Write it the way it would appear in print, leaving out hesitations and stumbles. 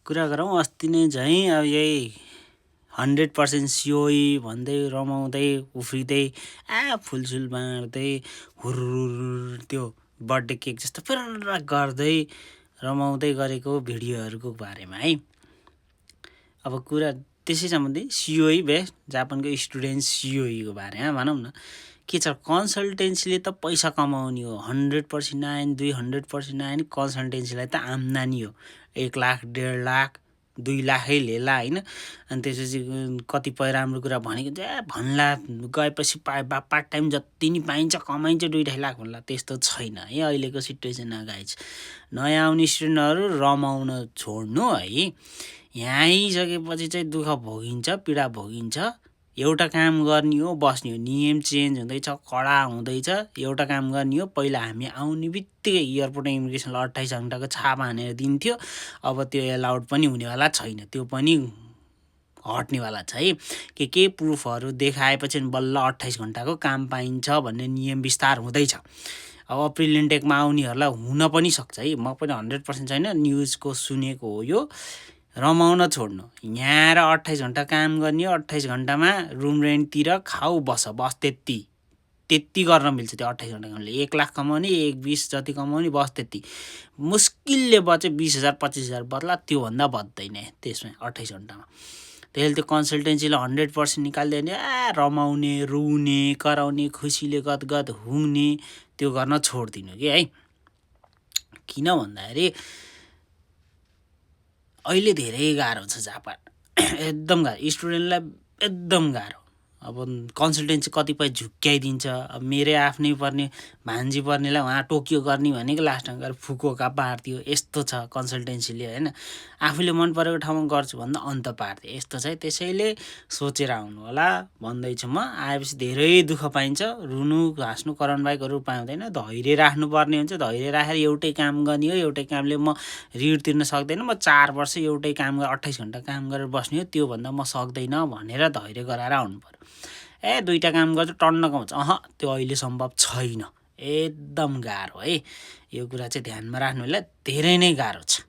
कुरा गरौँ अस्ति नै झैँ अब यही 100% सियोई भन्दै रमाउँदै उफ्रिँदै फुलसुल बाँड्दै हुर्रुर त्यो बर्थडे केक जस्तो फिर्र गर्दै रमाउँदै गरेको भिडियोहरूको बारेमा है। अब कुरा त्यसै सम्बन्धी सियोई जापानको स्टुडेन्ट सियोईको बारेमा भनौँ न। के छ कन्सल्टेन्सीले त पैसा कमाउने हो, 100% आएन 200% आएन कन्सल्टेन्सीलाई त आम्दानी हो। 1 लाख 1.5 लाख 2 लाखै लेला होइन। अनि त्यसपछि कतिपय राम्रो कुरा भनेको भन्ला गएपछि पार्ट टाइम जति नि पाइन्छ कमाइन्छ 2.5 लाख भन्ला, त्यस्तो छैन है अहिलेको सिचुएसनमा गाइज। नयाँ आउने स्टुडेन्टहरू रमाउन छोड्नु है। यहाँ आइसकेपछि चाहिँ दुःख भोगिन्छ, पीडा भोगिन्छ। एउटा काम गर्ने हो, बस्ने हो। नियम चेन्ज हुँदैछ, कडा हुँदैछ। एउटा काम गर्ने हो, पहिला हामी आउने बित्तिकै एयरपोर्ट इमिग्रेसनलाई 28 घन्टाको छाप हानेर दिन्थ्यो। अब त्यो एलाउड पनि हुनेवाला छैन, त्यो पनि हट्नेवाला छ है। के प्रुफहरू देखाएपछि बल्ल 28 घन्टाको काम पाइन्छ भन्ने नियम विस्तार हुँदैछ। अब अप्रिल इन्टेकमा आउनेहरूलाई हुन पनि सक्छ है, म पनि 100% छैन, न्युजको सुनेको हो यो। रमाउन छोड्नु, यहाँ आएर 28 घन्टा काम गर्ने हो, 28 घन्टामा रुम रेन्टतिर खाऊ बस त्यति गर्न मिल्छ। त्यो 28 घन्टा कामले 1 लाख कमाउने, 1-20 जति कमाउने, बस त्यति मुस्किलले बचे 20,000 25,000 बद्ला, त्योभन्दा बद्दैन त्यसमा 28 घन्टामा। त्यसले त्यो कन्सल्टेन्सीले 100% निकालिदियो भने रमाउने, रुने, कराउने, खुसीले गदगद हुने त्यो गर्न छोडिदिनु कि है। किन भन्दाखेरि अहिले धेरै गाह्रो छ जापान, एकदम गाह्रो, स्टुडेन्टलाई एकदम गाह्रो। अब कन्सल्टेन्सी कतिपय झुक्क्याइदिन्छ। अब मेरै आफ्नै पर्ने भान्जी पर्नेलाई उहाँ टोकियो गर्ने भनेको लास्टमा गएर फुकुओका पार्थ्यो। यस्तो छ कन्सल्टेन्सीले होइन। आफूले मन परेको ठाउँमा गर्छु भन्दा अन्त पार्थ्यो, यस्तो छ। त्यसैले सोचेर आउनु होला भन्दैछु म। आएपछि धेरै दुःख पाइन्छ, रुनु हाँस्नु कराउनु बाहेक अरू उपाय हुँदैन। धैर्य राख्नुपर्ने हुन्छ, धैर्य राखेर एउटै काम गर्ने हो। एउटै कामले म ऋण तिर्न सक्दैन, म 4 वर्ष एउटै काम 28 घन्टा काम गरेर बस्ने हो, त्योभन्दा म सक्दैन भनेर धैर्य गराएर आउनु पर्यो। 2टा काम गर्छु टन्न कमाउँछ, त्यो अहिले सम्भव छैन। एकदम गाह्रो है। यो कुरा चाहिँ ध्यानमा राख्नु होला, धेरै नै गाह्रो छ।